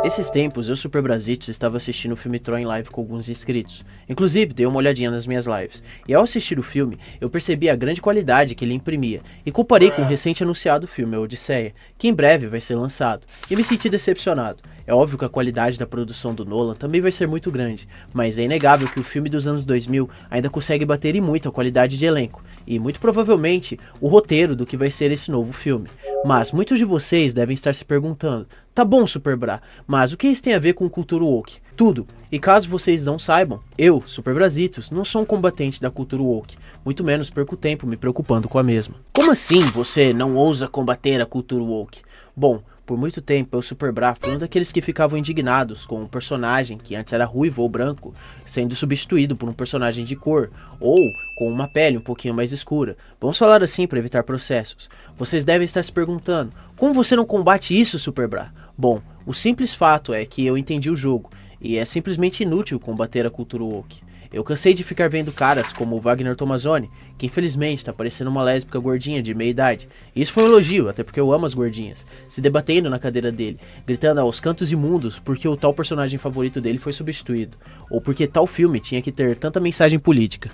Esses tempos, eu, Super Brasitos, estava assistindo o filme Troy em live com alguns inscritos. Inclusive, dei uma olhadinha nas minhas lives. E ao assistir o filme, eu percebi a grande qualidade que ele imprimia. E comparei com o recente anunciado filme, A Odisseia, que em breve vai ser lançado. E me senti decepcionado. É óbvio que a qualidade da produção do Nolan também vai ser muito grande, mas é inegável que o filme dos anos 2000 ainda consegue bater em muito a qualidade de elenco, e muito provavelmente o roteiro do que vai ser esse novo filme. Mas muitos de vocês devem estar se perguntando, tá bom Super Bra, mas o que isso tem a ver com cultura woke? Tudo. E caso vocês não saibam, eu, Super Brasitos, não sou um combatente da cultura woke, muito menos perco tempo me preocupando com a mesma. Como assim você não ousa combater a cultura woke? Bom, por muito tempo eu, Super Bra, fui um daqueles que ficavam indignados com um personagem que antes era ruivo ou branco, sendo substituído por um personagem de cor, ou com uma pele um pouquinho mais escura. Vamos falar assim para evitar processos. Vocês devem estar se perguntando, como você não combate isso, Super Bra? Bom, o simples fato é que eu entendi o jogo, e é simplesmente inútil combater a cultura woke. Eu cansei de ficar vendo caras como o Wagner Tomazoni, que infelizmente tá parecendo uma lésbica gordinha de meia idade. E isso foi um elogio, até porque eu amo as gordinhas. Se debatendo na cadeira dele, gritando aos cantos imundos porque o tal personagem favorito dele foi substituído. Ou porque tal filme tinha que ter tanta mensagem política.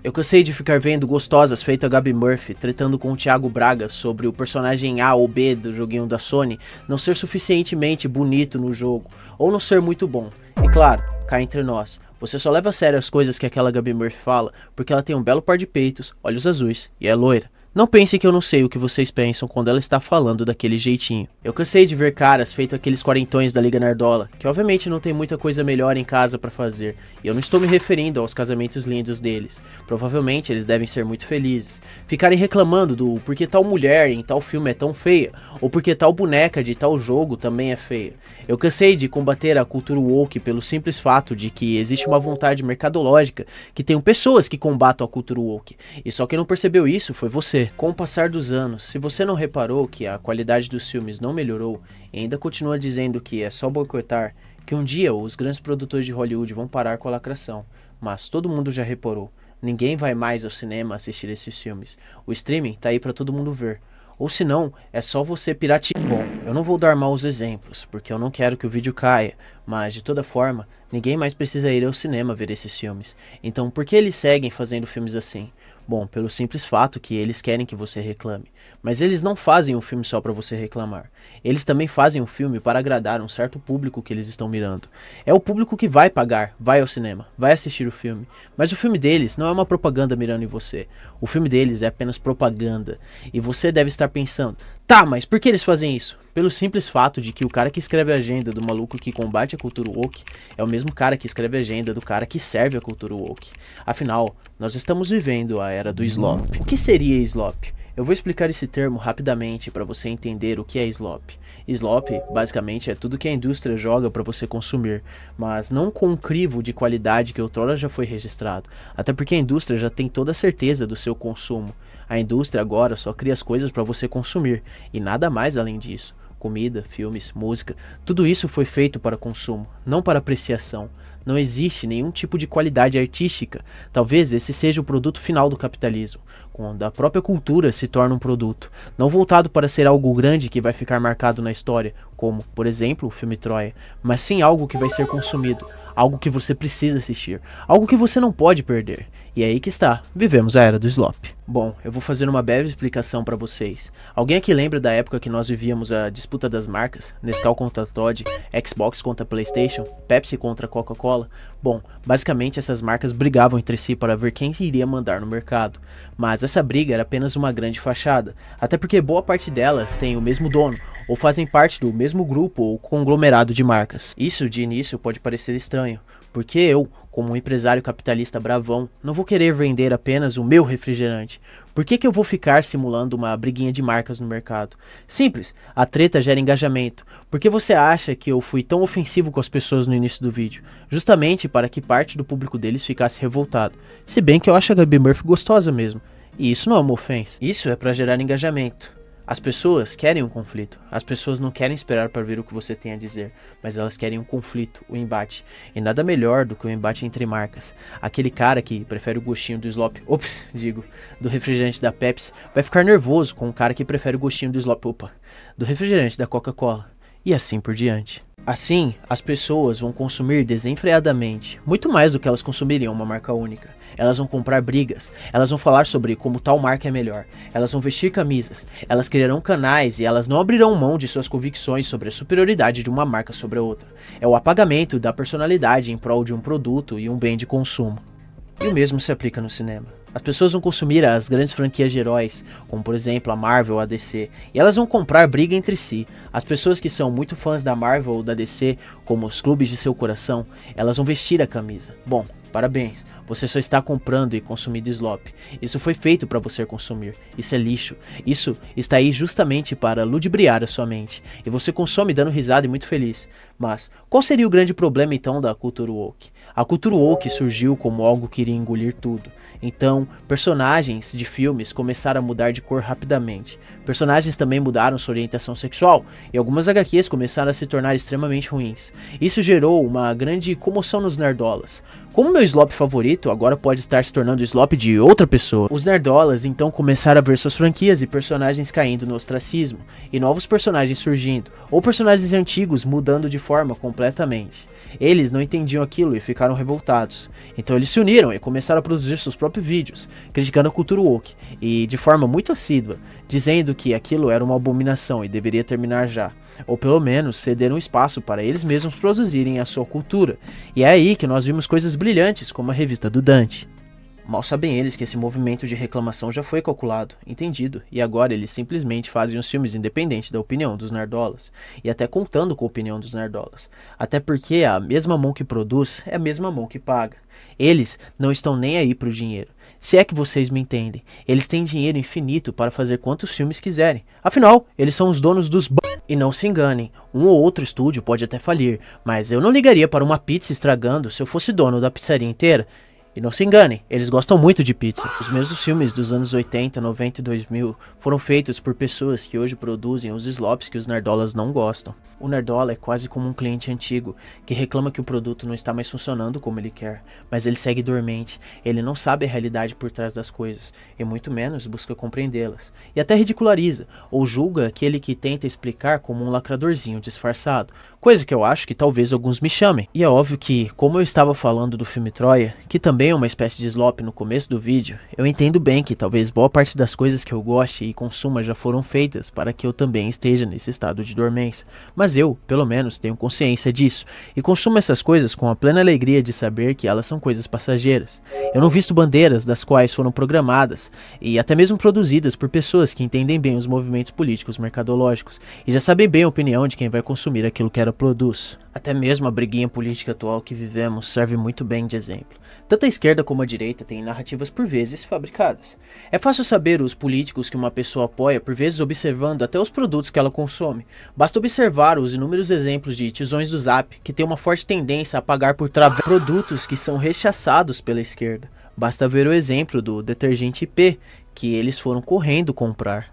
Eu cansei de ficar vendo gostosas feito a Gabi Murphy tretando com o Thiago Braga sobre o personagem A ou B do joguinho da Sony não ser suficientemente bonito no jogo, ou não ser muito bom. E claro, cá entre nós, você só leva a sério as coisas que aquela Gabi Murphy fala porque ela tem um belo par de peitos, olhos azuis e é loira. Não pensem que eu não sei o que vocês pensam quando ela está falando daquele jeitinho. Eu cansei de ver caras feito aqueles quarentões da Liga Nerdola, que obviamente não tem muita coisa melhor em casa pra fazer, e eu não estou me referindo aos casamentos lindos deles. Provavelmente eles devem ser muito felizes. Ficarem reclamando do porque tal mulher em tal filme é tão feia, ou porque tal boneca de tal jogo também é feia. Eu cansei de combater a cultura woke pelo simples fato de que existe uma vontade mercadológica que tenham pessoas que combatam a cultura woke, e só quem não percebeu isso foi você. Com o passar dos anos, se você não reparou que a qualidade dos filmes não melhorou e ainda continua dizendo que é só boicotar, que um dia os grandes produtores de Hollywood vão parar com a lacração, mas todo mundo já reparou, ninguém vai mais ao cinema assistir esses filmes, o streaming tá aí pra todo mundo ver. Ou se não, é só você piratear. Bom, eu não vou dar maus exemplos, porque eu não quero que o vídeo caia, mas de toda forma, ninguém mais precisa ir ao cinema ver esses filmes. Então por que eles seguem fazendo filmes assim? Bom, pelo simples fato que eles querem que você reclame. Mas eles não fazem um filme só para você reclamar. Eles também fazem um filme para agradar um certo público que eles estão mirando. É o público que vai pagar, vai ao cinema, vai assistir o filme. Mas o filme deles não é uma propaganda mirando em você. O filme deles é apenas propaganda. E você deve estar pensando, tá, mas por que eles fazem isso? Pelo simples fato de que o cara que escreve a agenda do maluco que combate a cultura woke é o mesmo cara que escreve a agenda do cara que serve a cultura woke. Afinal, nós estamos vivendo a era do slop. O que seria slop? Eu vou explicar esse termo rapidamente para você entender o que é slop. Slop, basicamente, é tudo que a indústria joga para você consumir, mas não com um crivo de qualidade que outrora já foi registrado, até porque a indústria já tem toda a certeza do seu consumo. A indústria agora só cria as coisas para você consumir, e nada mais além disso. Comida, filmes, música, tudo isso foi feito para consumo, não para apreciação. Não existe nenhum tipo de qualidade artística. Talvez esse seja o produto final do capitalismo, quando a própria cultura se torna um produto, não voltado para ser algo grande que vai ficar marcado na história, como, por exemplo, o filme Troia, mas sim algo que vai ser consumido, algo que você precisa assistir, algo que você não pode perder. E é aí que está, vivemos a era do slop. Bom, eu vou fazer uma breve explicação para vocês. Alguém aqui lembra da época que nós vivíamos a disputa das marcas? Nescau contra Toddy, Xbox contra Playstation, Pepsi contra Coca-Cola? Bom, basicamente essas marcas brigavam entre si para ver quem iria mandar no mercado. Mas essa briga era apenas uma grande fachada, até porque boa parte delas tem o mesmo dono, ou fazem parte do mesmo grupo ou conglomerado de marcas. Isso de início pode parecer estranho, porque eu, como um empresário capitalista bravão, não vou querer vender apenas o meu refrigerante. Por que eu vou ficar simulando uma briguinha de marcas no mercado? Simples, a treta gera engajamento. Por que você acha que eu fui tão ofensivo com as pessoas no início do vídeo? Justamente para que parte do público deles ficasse revoltado. Se bem que eu acho a Gabi Murphy gostosa mesmo. E isso não é uma ofensa. Isso é para gerar engajamento. As pessoas querem um conflito, as pessoas não querem esperar para ver o que você tem a dizer, mas elas querem um conflito, um embate, e nada melhor do que um embate entre marcas. Aquele cara que prefere o gostinho do slop, do refrigerante da Pepsi, vai ficar nervoso com o cara que prefere o gostinho do slop, do refrigerante da Coca-Cola, e assim por diante. Assim, as pessoas vão consumir desenfreadamente, muito mais do que elas consumiriam uma marca única. Elas vão comprar brigas, elas vão falar sobre como tal marca é melhor, elas vão vestir camisas, elas criarão canais e elas não abrirão mão de suas convicções sobre a superioridade de uma marca sobre a outra. É o apagamento da personalidade em prol de um produto e um bem de consumo. E o mesmo se aplica no cinema. As pessoas vão consumir as grandes franquias de heróis, como por exemplo a Marvel ou a DC, e elas vão comprar briga entre si. As pessoas que são muito fãs da Marvel ou da DC, como os clubes de seu coração, elas vão vestir a camisa. Bom, parabéns, você só está comprando e consumindo slop. Isso foi feito para você consumir, isso é lixo. Isso está aí justamente para ludibriar a sua mente, e você consome dando risada e muito feliz. Mas, qual seria o grande problema então da cultura woke? A cultura woke surgiu como algo que iria engolir tudo. Então, personagens de filmes começaram a mudar de cor rapidamente. Personagens também mudaram sua orientação sexual, e algumas HQs começaram a se tornar extremamente ruins. Isso gerou uma grande comoção nos nerdolas. Como meu slop favorito agora pode estar se tornando o slop de outra pessoa, os nerdolas então começaram a ver suas franquias e personagens caindo no ostracismo, e novos personagens surgindo, ou personagens antigos mudando de forma completamente. Eles não entendiam aquilo e ficaram revoltados. Então eles se uniram e começaram a produzir seus próprios vídeos, criticando a cultura woke, e de forma muito assídua, dizendo que aquilo era uma abominação e deveria terminar já. Ou pelo menos ceder um espaço para eles mesmos produzirem a sua cultura. E é aí que nós vimos coisas brilhantes, como a revista do Dante. Mal sabem eles que esse movimento de reclamação já foi calculado, entendido, e agora eles simplesmente fazem os filmes independentes da opinião dos nerdolas, e até contando com a opinião dos nerdolas, até porque a mesma mão que produz é a mesma mão que paga. Eles não estão nem aí pro dinheiro, se é que vocês me entendem, eles têm dinheiro infinito para fazer quantos filmes quiserem, afinal, eles são os donos dos E não se enganem, um ou outro estúdio pode até falir, mas eu não ligaria para uma pizza estragando se eu fosse dono da pizzaria inteira. E não se enganem, eles gostam muito de pizza. Os mesmos filmes dos anos 80, 90 e 2000 foram feitos por pessoas que hoje produzem os slops que os nerdolas não gostam. O nerdola é quase como um cliente antigo, que reclama que o produto não está mais funcionando como ele quer, mas ele segue dormente, ele não sabe a realidade por trás das coisas, e muito menos busca compreendê-las. E até ridiculariza, ou julga aquele que tenta explicar como um lacradorzinho disfarçado, coisa que eu acho que talvez alguns me chamem. E é óbvio que, como eu estava falando do filme Troia, que também é uma espécie de slop no começo do vídeo, eu entendo bem que talvez boa parte das coisas que eu goste e consuma já foram feitas para que eu também esteja nesse estado de dormência, mas eu, pelo menos, tenho consciência disso, e consumo essas coisas com a plena alegria de saber que elas são coisas passageiras. Eu não visto bandeiras das quais foram programadas, e até mesmo produzidas por pessoas que entendem bem os movimentos políticos mercadológicos, e já sabem bem a opinião de quem vai consumir aquilo que ela produz. Até mesmo a briguinha política atual que vivemos serve muito bem de exemplo. Tanto a esquerda como a direita têm narrativas por vezes fabricadas. É fácil saber os políticos que uma pessoa apoia, por vezes observando até os produtos que ela consome. Basta observar os inúmeros exemplos de tiozões do Zap que têm uma forte tendência a pagar por produtos que são rechaçados pela esquerda. Basta ver o exemplo do detergente IP, que eles foram correndo comprar.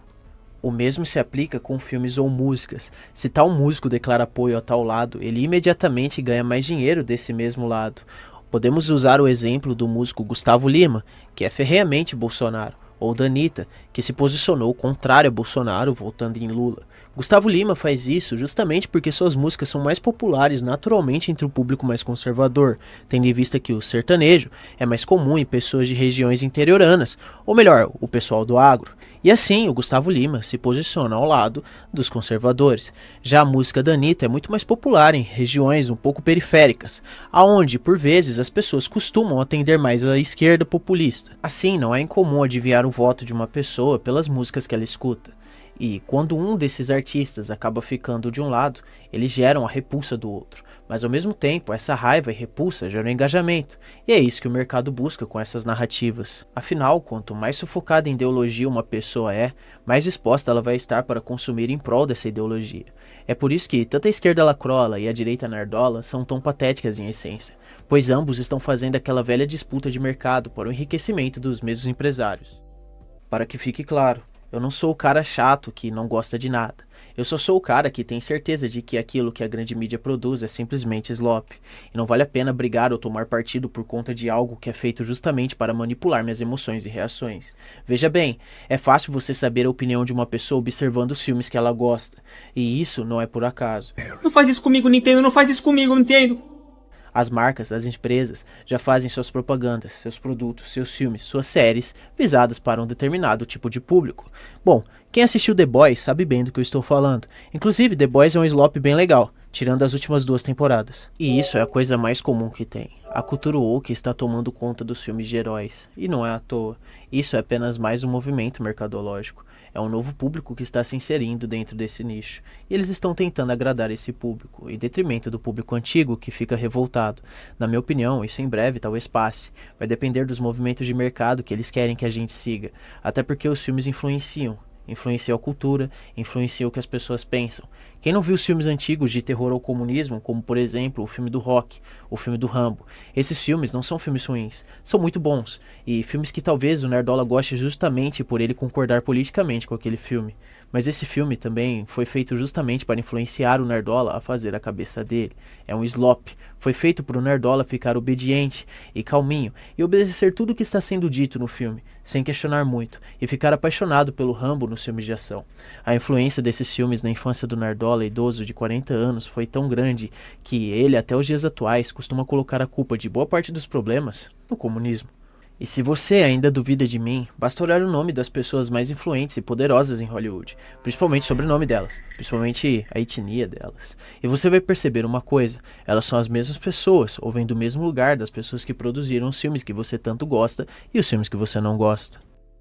O mesmo se aplica com filmes ou músicas. Se tal músico declara apoio a tal lado, ele imediatamente ganha mais dinheiro desse mesmo lado. Podemos usar o exemplo do músico Gustavo Lima, que é ferreamente Bolsonaro, ou da Anitta, que se posicionou contrário a Bolsonaro, votando em Lula. Gustavo Lima faz isso justamente porque suas músicas são mais populares naturalmente entre o público mais conservador, tendo em vista que o sertanejo é mais comum em pessoas de regiões interioranas, ou melhor, o pessoal do agro. E assim, o Gustavo Lima se posiciona ao lado dos conservadores. Já a música da Anitta é muito mais popular em regiões um pouco periféricas, aonde, por vezes, as pessoas costumam atender mais à esquerda populista. Assim, não é incomum adivinhar o voto de uma pessoa pelas músicas que ela escuta. E quando um desses artistas acaba ficando de um lado, eles geram a repulsa do outro. Mas ao mesmo tempo, essa raiva e repulsa geram engajamento, e é isso que o mercado busca com essas narrativas. Afinal, quanto mais sufocada em ideologia uma pessoa é, mais disposta ela vai estar para consumir em prol dessa ideologia. É por isso que tanto a esquerda lacrola e a direita nerdola são tão patéticas em essência, pois ambos estão fazendo aquela velha disputa de mercado para o enriquecimento dos mesmos empresários. Para que fique claro, Eu não sou o cara chato que não gosta de nada. Eu só sou o cara que tem certeza de que aquilo que a grande mídia produz é simplesmente slop. E não vale a pena brigar ou tomar partido por conta de algo que é feito justamente para manipular minhas emoções e reações. Veja bem, é fácil você saber a opinião de uma pessoa observando os filmes que ela gosta. E isso não é por acaso. Não faz isso comigo, Nintendo, não faz isso comigo, Nintendo. As marcas, as empresas já fazem suas propagandas, seus produtos, seus filmes, suas séries visadas para um determinado tipo de público. Bom, quem assistiu The Boys sabe bem do que eu estou falando. Inclusive, The Boys é um slop bem legal, tirando as últimas 2 temporadas. E isso é a coisa mais comum que tem. A cultura woke está tomando conta dos filmes de heróis. E não é à toa. Isso é apenas mais um movimento mercadológico. É um novo público que está se inserindo dentro desse nicho. E eles estão tentando agradar esse público, em detrimento do público antigo que fica revoltado. Na minha opinião, isso em breve talvez passe. Vai depender dos movimentos de mercado que eles querem que a gente siga. Até porque os filmes influenciam a cultura, influenciam o que as pessoas pensam. Quem não viu os filmes antigos de terror ao comunismo, como por exemplo o filme do Rock, o filme do Rambo, esses filmes não são filmes ruins, são muito bons, e filmes que talvez o Nerdola goste justamente por ele concordar politicamente com aquele filme. Mas esse filme também foi feito justamente para influenciar o Nerdola a fazer a cabeça dele. É um slop. Foi feito para o Nerdola ficar obediente e calminho e obedecer tudo o que está sendo dito no filme, sem questionar muito, e ficar apaixonado pelo Rambo nos filmes de ação. A influência desses filmes na infância do Nerdola idoso de 40 anos foi tão grande que ele, até os dias atuais, costuma colocar a culpa de boa parte dos problemas no comunismo. E se você ainda duvida de mim, basta olhar o nome das pessoas mais influentes e poderosas em Hollywood, principalmente o sobrenome delas, principalmente a etnia delas. E você vai perceber uma coisa, elas são as mesmas pessoas, ou vêm do mesmo lugar das pessoas que produziram os filmes que você tanto gosta e os filmes que você não gosta.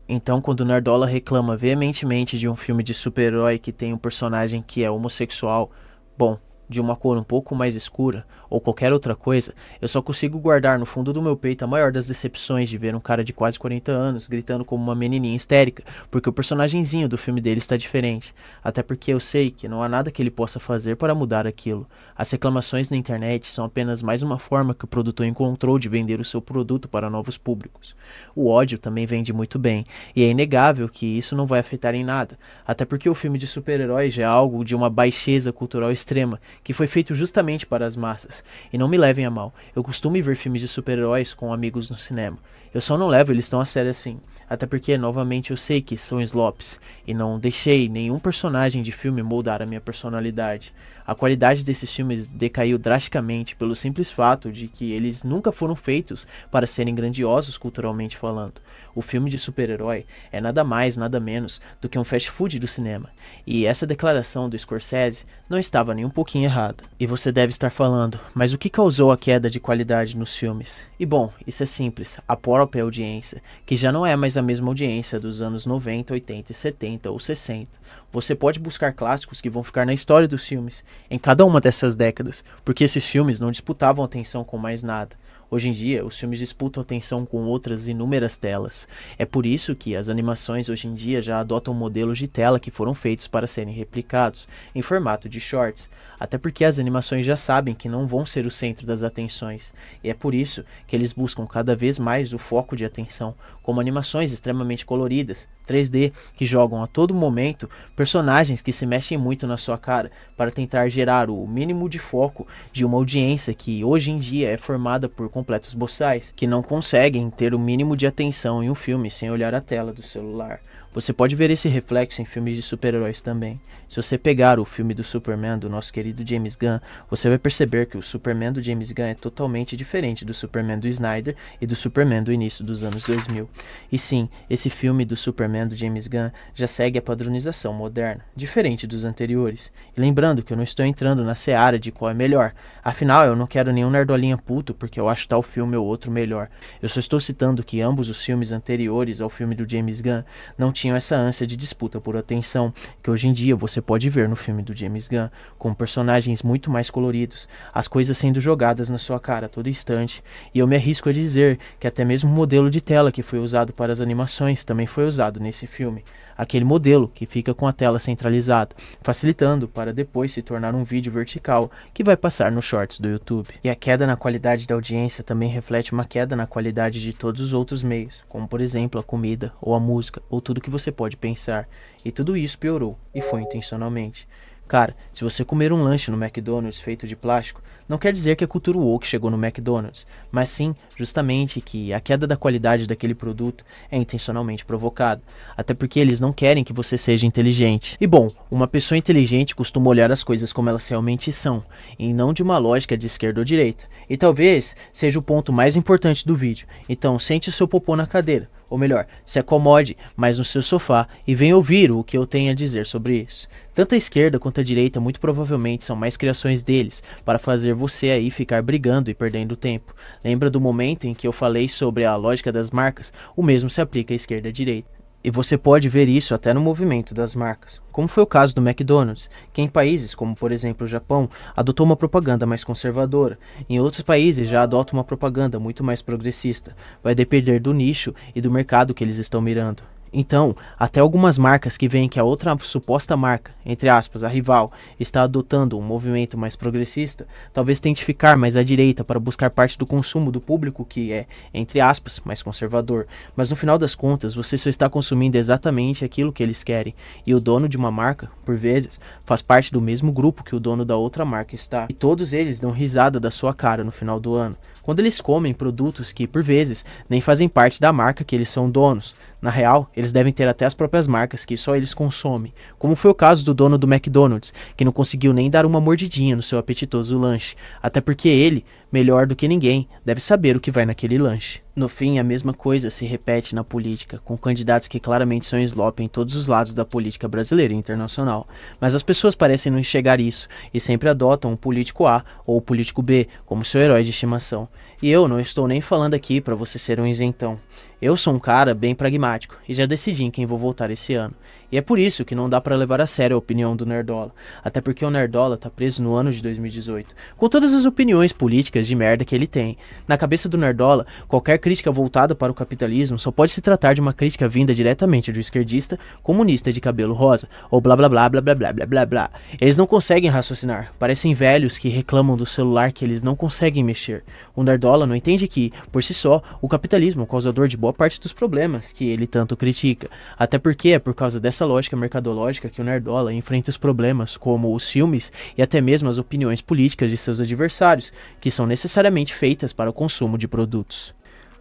Então, quando o Nerdola reclama veementemente de um filme de super-herói que tem um personagem que é homossexual, bom, de uma cor um pouco mais escura, ou qualquer outra coisa, eu só consigo guardar no fundo do meu peito a maior das decepções de ver um cara de quase 40 anos gritando como uma menininha histérica, porque o personagemzinho do filme dele está diferente. Até porque eu sei que não há nada que ele possa fazer para mudar aquilo. As reclamações na internet são apenas mais uma forma que o produtor encontrou de vender o seu produto para novos públicos. O ódio também vende muito bem, e é inegável que isso não vai afetar em nada, até porque o filme de super-heróis já é algo de uma baixeza cultural extrema, que foi feito justamente para as massas. E não me levem a mal, eu costumo ver filmes de super-heróis com amigos no cinema. Eu só não levo eles tão a sério assim. Até porque, novamente, eu sei que são slops, e não deixei nenhum personagem de filme moldar a minha personalidade. A qualidade desses filmes decaiu drasticamente pelo simples fato de que eles nunca foram feitos para serem grandiosos culturalmente falando. O filme de super-herói é nada mais, nada menos do que um fast food do cinema. E essa declaração do Scorsese não estava nem um pouquinho errada. E você deve estar falando, mas o que causou a queda de qualidade nos filmes? E bom, isso é simples, a própria audiência, que já não é mais a mesma audiência dos anos 90, 80, 70 ou 60. Você pode buscar clássicos que vão ficar na história dos filmes, em cada uma dessas décadas, porque esses filmes não disputavam atenção com mais nada. Hoje em dia, os filmes disputam atenção com outras inúmeras telas. É por isso que as animações hoje em dia já adotam modelos de tela que foram feitos para serem replicados, em formato de shorts, até porque as animações já sabem que não vão ser o centro das atenções, e é por isso que eles buscam cada vez mais o foco de atenção, como animações extremamente coloridas, 3D, que jogam a todo momento personagens que se mexem muito na sua cara, para tentar gerar o mínimo de foco de uma audiência que hoje em dia é formada por completos boçais, que não conseguem ter o mínimo de atenção em um filme sem olhar a tela do celular. Você pode ver esse reflexo em filmes de super-heróis também. Se você pegar o filme do Superman do nosso querido James Gunn, você vai perceber que o Superman do James Gunn é totalmente diferente do Superman do Snyder e do Superman do início dos anos 2000. E sim, esse filme do Superman do James Gunn já segue a padronização moderna, diferente dos anteriores. E lembrando que eu não estou entrando na seara de qual é melhor. Afinal, eu não quero nenhum nerdolinha puto porque eu acho tal filme ou outro melhor. Eu só estou citando que ambos os filmes anteriores ao filme do James Gunn não tinham essa ânsia de disputa por atenção que hoje em dia você pode ver no filme do James Gunn, com personagens muito mais coloridos, as coisas sendo jogadas na sua cara a todo instante, e eu me arrisco a dizer que até mesmo o modelo de tela que foi usado para as animações também foi usado nesse filme. aquele modelo que fica com a tela centralizada, facilitando para depois se tornar um vídeo vertical que vai passar nos shorts do YouTube. E a queda na qualidade da audiência também reflete uma queda na qualidade de todos os outros meios, como por exemplo a comida, ou a música, ou tudo que você pode pensar. E tudo isso piorou, e foi intencionalmente. Cara, se você comer um lanche no McDonald's feito de plástico, não quer dizer que a cultura woke chegou no McDonald's, mas sim, justamente, que a queda da qualidade daquele produto é intencionalmente provocada, até porque eles não querem que você seja inteligente. E bom, uma pessoa inteligente costuma olhar as coisas como elas realmente são, e não de uma lógica de esquerda ou direita. E talvez seja o ponto mais importante do vídeo, então sente o seu popô na cadeira, ou melhor, se acomode mais no seu sofá e venha ouvir o que eu tenho a dizer sobre isso. Tanto a esquerda quanto a direita muito provavelmente são mais criações deles, para fazer você aí ficar brigando e perdendo tempo. Lembra do momento em que eu falei sobre a lógica das marcas? O mesmo se aplica à esquerda e à direita. E você pode ver isso até no movimento das marcas, como foi o caso do McDonald's, que em países como por exemplo o Japão, adotou uma propaganda mais conservadora, em outros países já adota uma propaganda muito mais progressista, vai depender do nicho e do mercado que eles estão mirando. Então, até algumas marcas que veem que a outra suposta marca, entre aspas, a rival, está adotando um movimento mais progressista, talvez tente ficar mais à direita para buscar parte do consumo do público que é, entre aspas, mais conservador. Mas no final das contas, você só está consumindo exatamente aquilo que eles querem. E o dono de uma marca, por vezes, faz parte do mesmo grupo que o dono da outra marca está. E todos eles dão risada da sua cara no final do ano, quando eles comem produtos que, por vezes, nem fazem parte da marca que eles são donos. Na real, eles devem ter até as próprias marcas que só eles consomem, como foi o caso do dono do McDonald's, que não conseguiu nem dar uma mordidinha no seu apetitoso lanche, até porque ele, melhor do que ninguém, deve saber o que vai naquele lanche. No fim, a mesma coisa se repete na política, com candidatos que claramente são slop em todos os lados da política brasileira e internacional, mas as pessoas parecem não enxergar isso, e sempre adotam o político A ou o político B como seu herói de estimação. E eu não estou nem falando aqui para você ser um isentão. Eu sou um cara bem pragmático e já decidi em quem vou votar esse ano. E é por isso que não dá para levar a sério a opinião do Nerdola, até porque o Nerdola tá preso no ano de 2018, com todas as opiniões políticas de merda que ele tem. Na cabeça do Nerdola, qualquer crítica voltada para o capitalismo só pode se tratar de uma crítica vinda diretamente do esquerdista comunista de cabelo rosa, ou blá blá blá blá blá blá blá blá blá. Eles não conseguem raciocinar, parecem velhos que reclamam do celular que eles não conseguem mexer. O Nerdola não entende que, por si só, o capitalismo é o causador de boa parte dos problemas que ele tanto critica, até porque é por causa dessa lógica mercadológica que o Nerdola enfrenta os problemas como os filmes e até mesmo as opiniões políticas de seus adversários, que são necessariamente feitas para o consumo de produtos.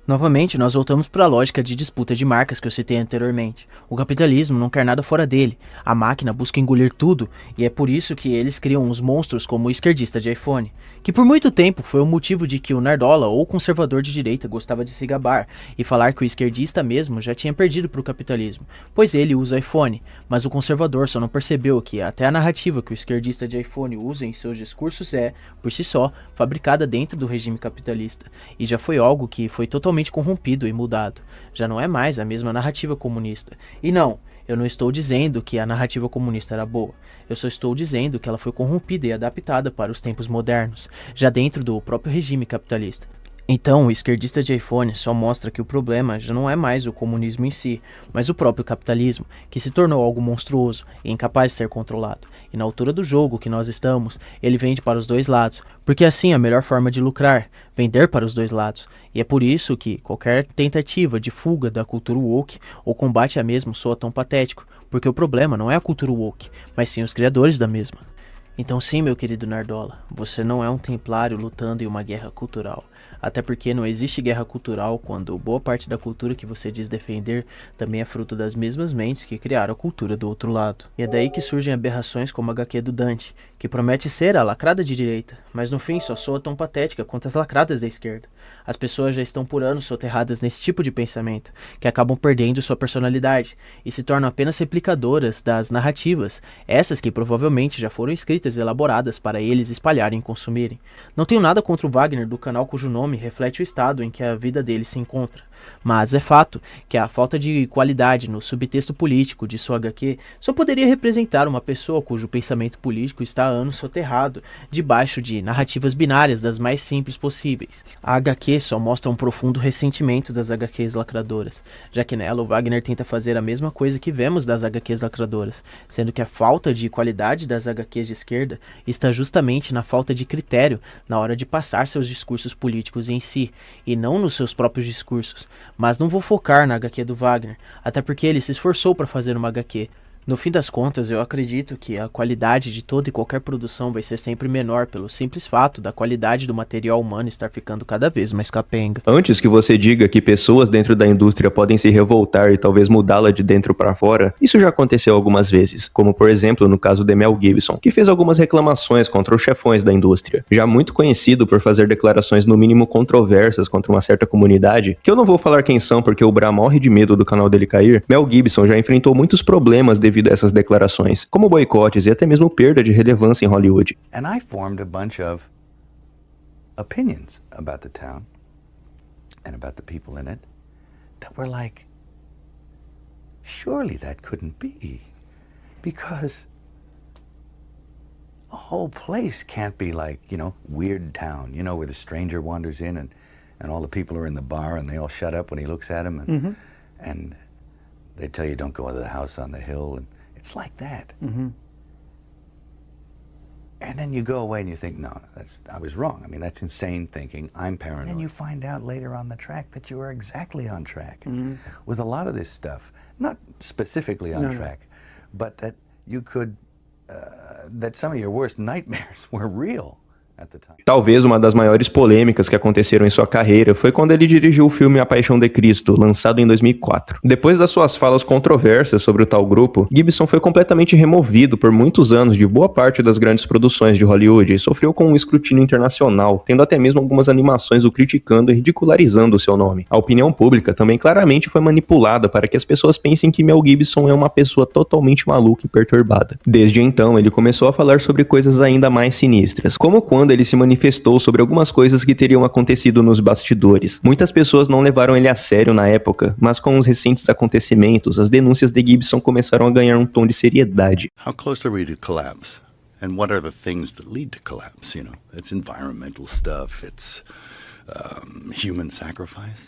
Novamente, nós voltamos para a lógica de disputa de marcas que eu citei anteriormente. O capitalismo não quer nada fora dele. A máquina busca engolir tudo, e é por isso que eles criam uns monstros como o esquerdista de iPhone, que por muito tempo foi o motivo de que o Nerdola ou o conservador de direita gostava de se gabar e falar que o esquerdista mesmo já tinha perdido para o capitalismo, pois ele usa iPhone, mas o conservador só não percebeu que até a narrativa que o esquerdista de iPhone usa em seus discursos é, por si só, fabricada dentro do regime capitalista, e já foi algo que foi totalmente corrompido e mudado. Já não é mais a mesma narrativa comunista. E não, eu não estou dizendo que a narrativa comunista era boa. Eu só estou dizendo que ela foi corrompida e adaptada para os tempos modernos, já dentro do próprio regime capitalista. Então, o esquerdista de iPhone só mostra que o problema já não é mais o comunismo em si, mas o próprio capitalismo, que se tornou algo monstruoso e incapaz de ser controlado. E na altura do jogo que nós estamos, ele vende para os dois lados, porque assim é a melhor forma de lucrar, vender para os dois lados. E é por isso que qualquer tentativa de fuga da cultura woke ou combate a mesma soa tão patético, porque o problema não é a cultura woke, mas sim os criadores da mesma. Então sim, meu querido Nerdola, você não é um templário lutando em uma guerra cultural. Até porque não existe guerra cultural quando boa parte da cultura que você diz defender também é fruto das mesmas mentes que criaram a cultura do outro lado. E é daí que surgem aberrações como a HQ do Dante, que promete ser a lacrada de direita, mas no fim só soa tão patética quanto as lacradas da esquerda. As pessoas já estão por anos soterradas nesse tipo de pensamento, que acabam perdendo sua personalidade e se tornam apenas replicadoras das narrativas, essas que provavelmente já foram escritas e elaboradas para eles espalharem e consumirem. Não tenho nada contra o Wagner do canal cujo nome reflete o estado em que a vida dele se encontra, Mas é fato que a falta de qualidade no subtexto político de sua HQ só poderia representar uma pessoa cujo pensamento político está há anos soterrado debaixo de narrativas binárias das mais simples possíveis. A HQ só mostra um profundo ressentimento das HQs lacradoras, já que nela o Wagner tenta fazer a mesma coisa que vemos das HQs lacradoras, sendo que a falta de qualidade das HQs de esquerda está justamente na falta de critério na hora de passar seus discursos políticos em si, e não nos seus próprios discursos. Mas não vou focar na HQ do Wagner, até porque ele se esforçou para fazer uma HQ. No fim das contas, eu acredito que a qualidade de toda e qualquer produção vai ser sempre menor pelo simples fato da qualidade do material humano estar ficando cada vez mais capenga. Antes que você diga que pessoas dentro da indústria podem se revoltar e talvez mudá-la de dentro para fora, isso já aconteceu algumas vezes, como por exemplo no caso de Mel Gibson, que fez algumas reclamações contra os chefões da indústria. Já muito conhecido por fazer declarações no mínimo controversas contra uma certa comunidade, que eu não vou falar quem são porque o Bra morre de medo do canal dele cair, Mel Gibson já enfrentou muitos problemas devido a essas declarações, como boicotes e até mesmo perda de relevância em Hollywood. And I formed a bunch of opinions about the town and about the people in it that were like, surely that couldn't be, because the whole place can't be like, Weird Town, where the stranger wanders in and all the people are in the bar and they all shut up when he looks at them and they tell you don't go into the house on the hill, and it's like that. And then you go away and you think, no, I was wrong. I mean, that's insane thinking. I'm paranoid. And then you find out later on the track that you were exactly on track with a lot of this stuff. Not specifically on track, but that you could, that some of your worst nightmares were real. Talvez uma das maiores polêmicas que aconteceram em sua carreira foi quando ele dirigiu o filme A Paixão de Cristo, lançado em 2004. Depois das suas falas controversas sobre o tal grupo, Gibson foi completamente removido por muitos anos de boa parte das grandes produções de Hollywood e sofreu com um escrutínio internacional, tendo até mesmo algumas animações o criticando e ridicularizando o seu nome. A opinião pública também claramente foi manipulada para que as pessoas pensem que Mel Gibson é uma pessoa totalmente maluca e perturbada. Desde então, ele começou a falar sobre coisas ainda mais sinistras, como quando ele se manifestou sobre algumas coisas que teriam acontecido nos bastidores. Muitas pessoas não levaram ele a sério na época, mas com os recentes acontecimentos, as denúncias de Gibson começaram a ganhar um tom de seriedade. How close are we to collapse? And what are the things that lead to collapse? It's environmental stuff, it's human sacrifice.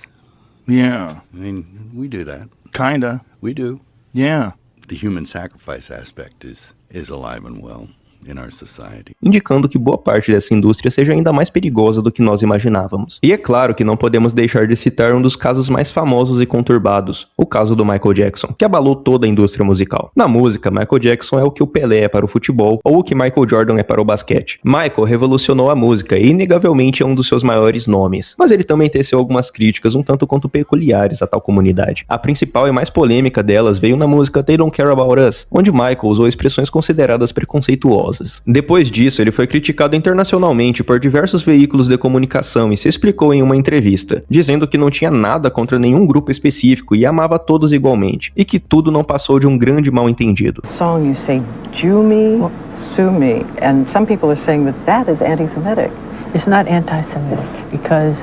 Yeah. I mean, we do that. Kinda. We do. Yeah. The human sacrifice aspect is alive and well in our society. Indicando que boa parte dessa indústria seja ainda mais perigosa do que nós imaginávamos. E é claro que não podemos deixar de citar um dos casos mais famosos e conturbados, o caso do Michael Jackson, que abalou toda a indústria musical. Na música, Michael Jackson é o que o Pelé é para o futebol, ou o que Michael Jordan é para o basquete. Michael revolucionou a música e inegavelmente é um dos seus maiores nomes, mas ele também teceu algumas críticas um tanto quanto peculiares a tal comunidade. A principal e mais polêmica delas veio na música They Don't Care About Us, onde Michael usou expressões consideradas preconceituosas. Depois disso, ele foi criticado internacionalmente por diversos veículos de comunicação e se explicou em uma entrevista, dizendo que não tinha nada contra nenhum grupo específico e amava todos igualmente, e que tudo não passou de um grande mal-entendido. Song you say, Jew me, sue me, and some people are saying that is anti-Semitic. It's not anti-Semitic because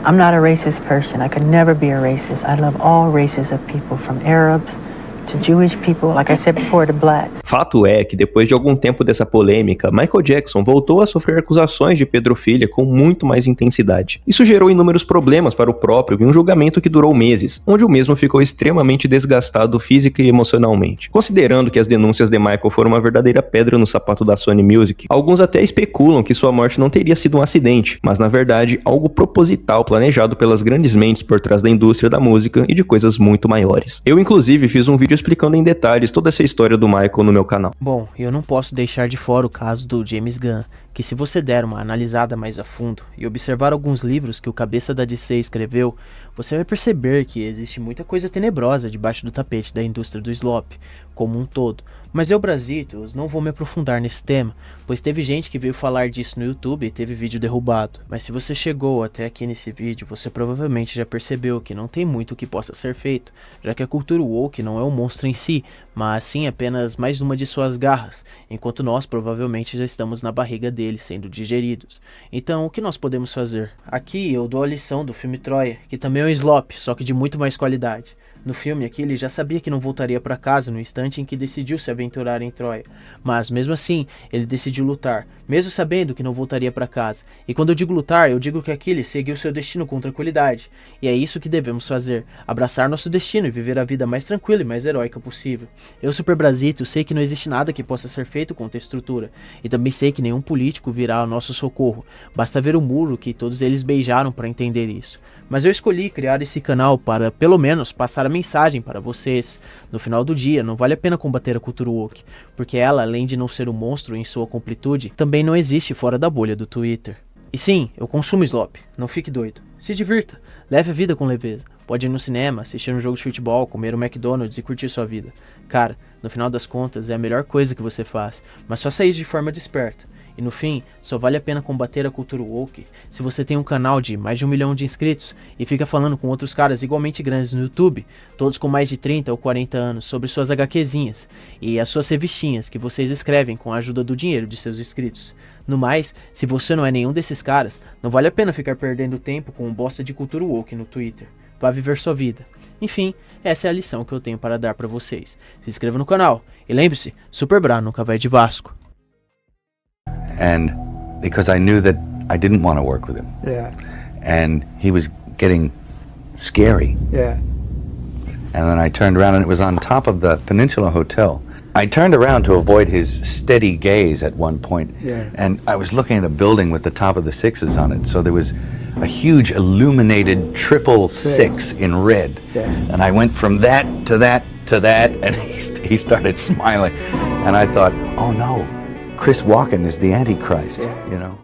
I'm not a racist person. I could never be a racist. I love all races of people, from Arabs to Jewish people, like I said before, to blacks. Fato é que depois de algum tempo dessa polêmica, Michael Jackson voltou a sofrer acusações de pedofilia com muito mais intensidade. Isso gerou inúmeros problemas para o próprio e um julgamento que durou meses, onde o mesmo ficou extremamente desgastado física e emocionalmente. Considerando que as denúncias de Michael foram uma verdadeira pedra no sapato da Sony Music, alguns até especulam que sua morte não teria sido um acidente, mas na verdade algo proposital planejado pelas grandes mentes por trás da indústria da música e de coisas muito maiores. Eu inclusive fiz um vídeo explicando em detalhes toda essa história do Michael no meu canal. Bom, eu não posso deixar de fora o caso do James Gunn, que se você der uma analisada mais a fundo e observar alguns livros que o cabeça da DC escreveu, você vai perceber que existe muita coisa tenebrosa debaixo do tapete da indústria do slop, como um todo. Mas eu, Brasitos, não vou me aprofundar nesse tema, pois teve gente que veio falar disso no YouTube e teve vídeo derrubado. Mas se você chegou até aqui nesse vídeo, você provavelmente já percebeu que não tem muito o que possa ser feito, já que a cultura woke não é um monstro em si, mas sim apenas mais uma de suas garras, enquanto nós provavelmente já estamos na barriga dele. deles sendo digeridos. Então, o que nós podemos fazer? Aqui eu dou a lição do filme Troia, que também é um slop, só que de muito mais qualidade. No filme aqui ele já sabia que não voltaria para casa no instante em que decidiu se aventurar em Troia, mas mesmo assim ele decidiu lutar, mesmo sabendo que não voltaria para casa. E quando eu digo lutar, eu digo que Aquiles seguiu seu destino com tranquilidade, e é isso que devemos fazer, abraçar nosso destino e viver a vida mais tranquila e mais heróica possível. Eu, Super Brasito, sei que não existe nada que possa ser feito contra a estrutura, e também sei que nenhum político virá ao nosso socorro, basta ver o muro que todos eles beijaram para entender isso. Mas eu escolhi criar esse canal para, pelo menos, passar a mensagem para vocês. No final do dia, não vale a pena combater a cultura woke, porque ela, além de não ser um monstro em sua completude, também não existe fora da bolha do Twitter. E sim, eu consumo slop, não fique doido. Se divirta, leve a vida com leveza. Pode ir no cinema, assistir um jogo de futebol, comer um McDonald's e curtir sua vida. Cara, no final das contas é a melhor coisa que você faz, mas faça isso de forma desperta. E no fim, só vale a pena combater a cultura woke se você tem um canal de mais de 1 milhão de inscritos e fica falando com outros caras igualmente grandes no YouTube, todos com mais de 30 ou 40 anos, sobre suas HQzinhas e as suas revistinhas que vocês escrevem com a ajuda do dinheiro de seus inscritos. No mais, se você não é nenhum desses caras, não vale a pena ficar perdendo tempo com um bosta de cultura woke no Twitter. Vá viver sua vida. Enfim, essa é a lição que eu tenho para dar para vocês. Se inscreva no canal e lembre-se, Super Bra nunca vai de Vasco. And because I knew that I didn't want to work with him. Yeah. And he was getting scary. Yeah. And then I turned around and it was on top of the Peninsula Hotel. I turned around to avoid his steady gaze at one point. Yeah. And I was looking at a building with the top of the sixes on it. So there was a huge illuminated triple six in red. Yeah. And I went from that to that to that, and he started smiling. And I thought, oh no, Chris Walken is the Antichrist, you know.